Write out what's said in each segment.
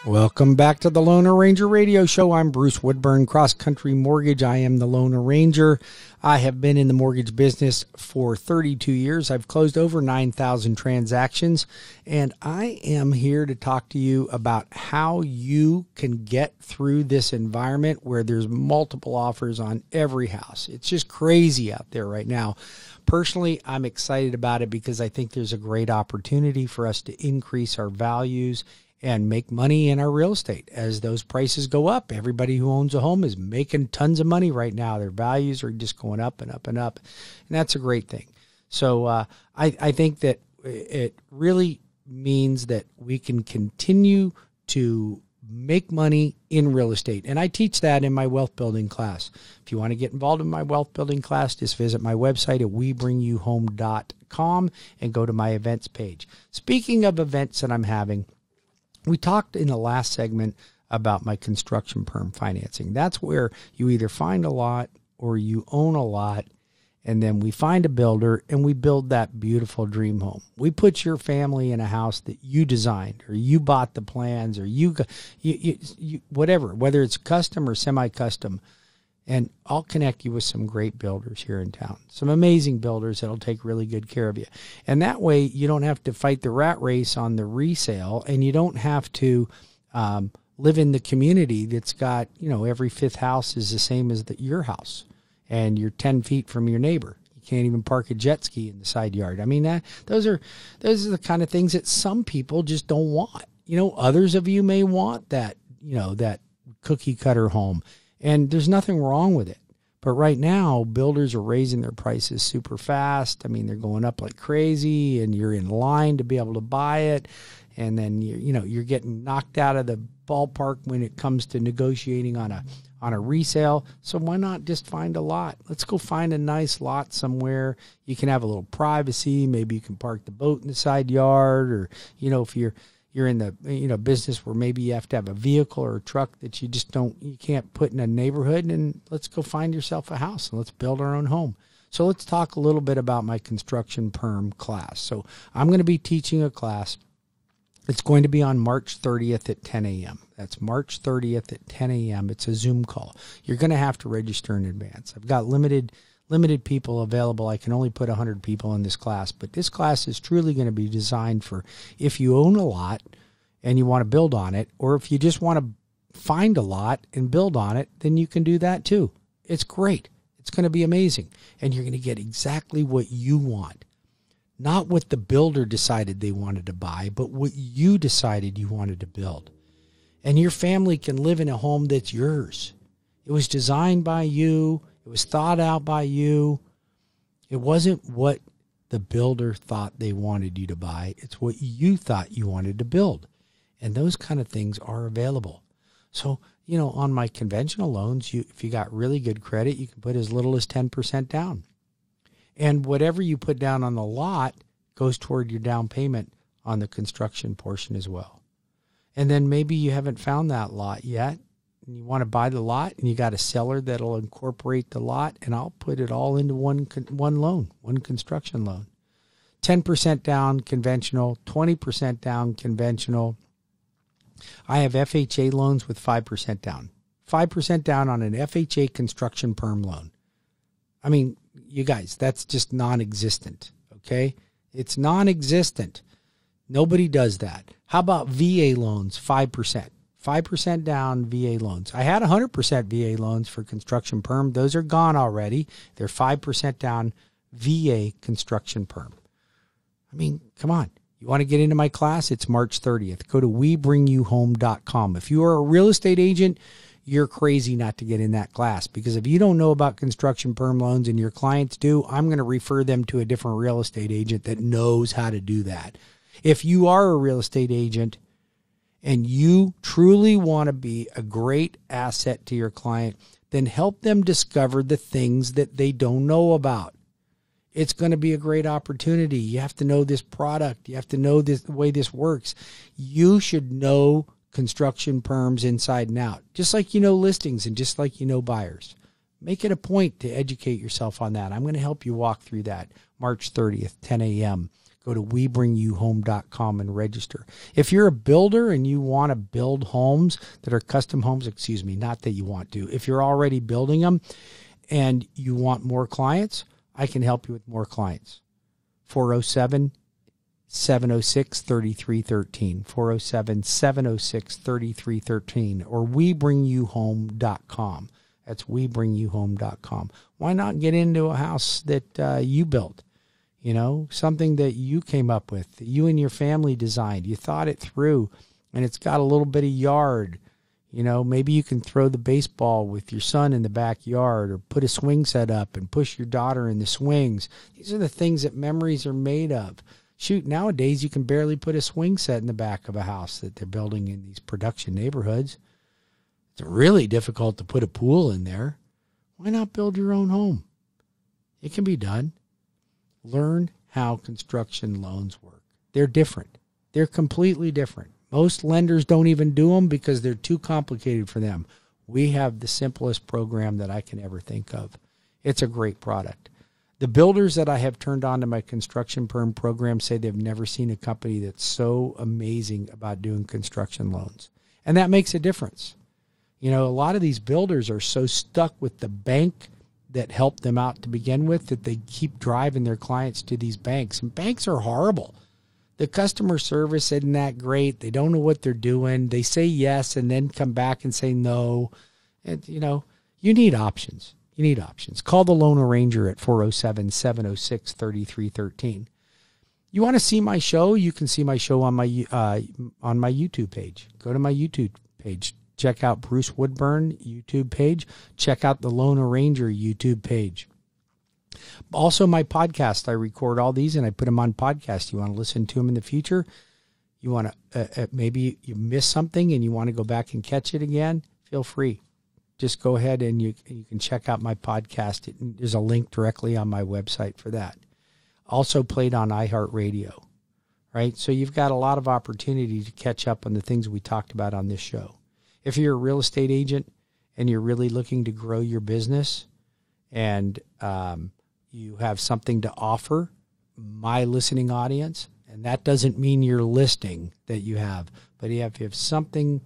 Welcome back to the Loner Ranger Radio Show. I'm Bruce Woodburn, CrossCountry Mortgage. I am the Loner Ranger. I have been in the mortgage business for 32 years. I've closed over 9,000 transactions, and I am here to talk to you about how you can get through this environment where there's multiple offers on every house. It's just crazy out there right now. Personally, I'm excited about it because I think there's a great opportunity for us to increase our values and make money in our real estate as those prices go up. Everybody who owns a home is making tons of money right now. Their values are just going up and up and up, and that's a great thing. So I think that it really means that we can continue to make money in real estate, and I teach that in my wealth building class. If you want to get involved in my wealth building class, just visit my website at webringyouhome.com and go to my events page. Speaking of events that I'm having, we talked in the last segment about my construction perm financing. That's where you either find a lot or you own a lot, and then we find a builder and we build that beautiful dream home. We put your family in a house that you designed, or you bought the plans, or you whatever, whether it's custom or semi-custom. And I'll connect you with some great builders here in town, some amazing builders that'll take really good care of you. And that way you don't have to fight the rat race on the resale, and you don't have to live in the community that's got, every fifth house is the same as your house, and you're 10 feet from your neighbor. You can't even park a jet ski in the side yard. I mean, those are the kind of things that some people just don't want. Others of you may want that, that cookie cutter home. And there's nothing wrong with it. But right now, builders are raising their prices super fast. I mean, they're going up like crazy, and you're in line to be able to buy it. And then you're getting knocked out of the ballpark when it comes to negotiating on a resale. So why not just find a lot? Let's go find a nice lot somewhere. You can have a little privacy. Maybe you can park the boat in the side yard, or if you're in the business where maybe you have to have a vehicle or a truck that you can't put in a neighborhood, and let's go find yourself a house and let's build our own home. So let's talk a little bit about my construction perm class. So I'm going to be teaching a class. It's going to be on March 30th at 10 a.m. That's March 30th at 10 a.m. It's a Zoom call. You're going to have to register in advance. I've got limited people available. I can only put 100 people in this class, but this class is truly going to be designed for if you own a lot and you want to build on it, or if you just want to find a lot and build on it, then you can do that too. It's great. It's going to be amazing, and you're going to get exactly what you want. Not what the builder decided they wanted to buy, but what you decided you wanted to build. And your family can live in a home that's yours. It was designed by you. It was thought out by you. It wasn't what the builder thought they wanted you to buy. It's what you thought you wanted to build. And those kind of things are available. So, on my conventional loans, if you got really good credit, you can put as little as 10% down. And whatever you put down on the lot goes toward your down payment on the construction portion as well. And then maybe you haven't found that lot yet, and you want to buy the lot, and you got a seller that'll incorporate the lot, and I'll put it all into one loan, one construction loan. 10% down conventional, 20% down conventional. I have FHA loans with 5% down. 5% down on an FHA construction perm loan. I mean, you guys, that's just non-existent, okay? It's non-existent. Nobody does that. How about VA loans, 5%? 5% down VA loans. I had 100% VA loans for construction perm. Those are gone already. They're 5% down VA construction perm. I mean, come on. You want to get into my class? It's March 30th. Go to webringyouhome.com. If you are a real estate agent, you're crazy not to get in that class, because if you don't know about construction perm loans and your clients do, I'm going to refer them to a different real estate agent that knows how to do that. If you are a real estate agent and you truly want to be a great asset to your client, then help them discover the things that they don't know about. It's going to be a great opportunity. You have to know this product. You have to know the way this works. You should know construction perms inside and out, just like you know listings and just like you know buyers. Make it a point to educate yourself on that. I'm going to help you walk through that March 30th, 10 a.m. Go to WeBringYouHome.com and register. If you're a builder and you want to build homes that are custom homes, not that you want to. If you're already building them and you want more clients, I can help you with more clients. 407-706-3313, 407-706-3313, or WeBringYouHome.com. That's WeBringYouHome.com. Why not get into a house that you built? Something that you came up with, that you and your family designed. You thought it through, and it's got a little bit of yard. Maybe you can throw the baseball with your son in the backyard, or put a swing set up and push your daughter in the swings. These are the things that memories are made of. Shoot, nowadays you can barely put a swing set in the back of a house that they're building in these production neighborhoods. It's really difficult to put a pool in there. Why not build your own home? It can be done. Learn how construction loans work. They're different. They're completely different. Most lenders don't even do them because they're too complicated for them. We have the simplest program that I can ever think of. It's a great product. The builders that I have turned on to my construction perm program say they've never seen a company that's so amazing about doing construction loans. And that makes a difference. A lot of these builders are so stuck with the bank that helped them out to begin with that they keep driving their clients to these banks. And banks are horrible. The customer service isn't that great. They don't know what they're doing. They say yes and then come back and say no. And, you need options. You need options. Call the Loan Arranger at 407-706-3313. You want to see my show? You can see my show on my YouTube page. Go to my YouTube page. Check out Bruce Woodburn YouTube page. Check out the Loan Arranger YouTube page. Also, my podcast. I record all these and I put them on podcast. You want to listen to them in the future? You want to maybe you miss something and you want to go back and catch it again? Feel free. Just go ahead and you can check out my podcast. There's a link directly on my website for that. Also played on iHeartRadio, right? So you've got a lot of opportunity to catch up on the things we talked about on this show. If you're a real estate agent and you're really looking to grow your business and you have something to offer my listening audience, and that doesn't mean your listing that you have, but if you have something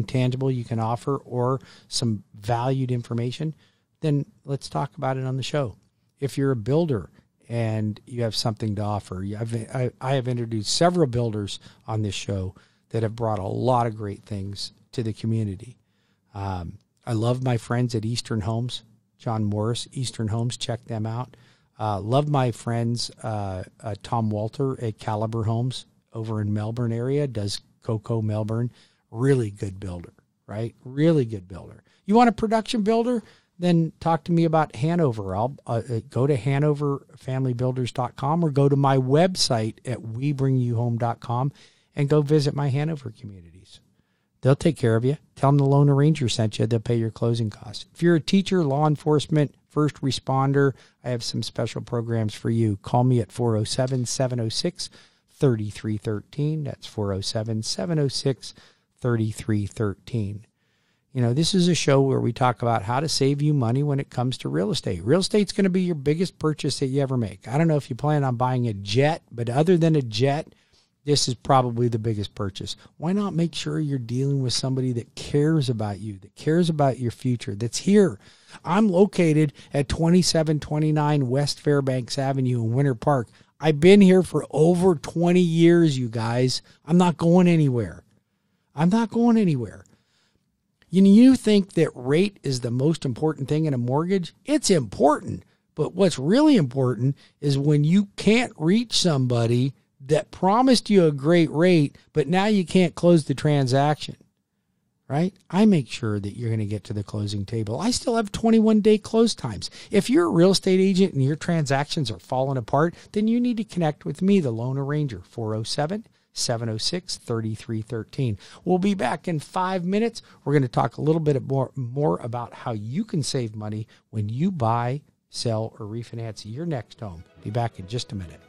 tangible you can offer or some valued information, then let's talk about it on the show. If you're a builder and you have something to offer, I have introduced several builders on this show that have brought a lot of great things to the community. I love my friends at Eastern Homes, John Morris, Eastern Homes, check them out. Love my friends, Tom Walter at Caliber Homes over in Melbourne area, does Coco Melbourne. Really good builder, right? Really good builder. You want a production builder? Then talk to me about Hanover. I'll go to HanoverFamilyBuilders.com or go to my website at WeBringYouHome.com and go visit my Hanover communities. They'll take care of you. Tell them the Loan Arranger sent you. They'll pay your closing costs. If you're a teacher, law enforcement, first responder, I have some special programs for you. Call me at 407-706-3313. That's 407-706-3313. This is a show where we talk about how to save you money when it comes to real estate. Real estate's going to be your biggest purchase that you ever make. I don't know if you plan on buying a jet, but other than a jet, this is probably the biggest purchase. Why not make sure you're dealing with somebody that cares about you, that cares about your future, that's here? I'm located at 2729 West Fairbanks Avenue in Winter Park. I've been here for over 20 years, you guys. I'm not going anywhere. You think that rate is the most important thing in a mortgage? It's important. But what's really important is when you can't reach somebody that promised you a great rate, but now you can't close the transaction, right? I make sure that you're going to get to the closing table. I still have 21-day close times. If you're a real estate agent and your transactions are falling apart, then you need to connect with me, the Loan Arranger, 407-706-3313. We'll be back in 5 minutes. We're going to talk a little bit more about how you can save money when you buy, sell, or refinance your next home. Be back in just a minute.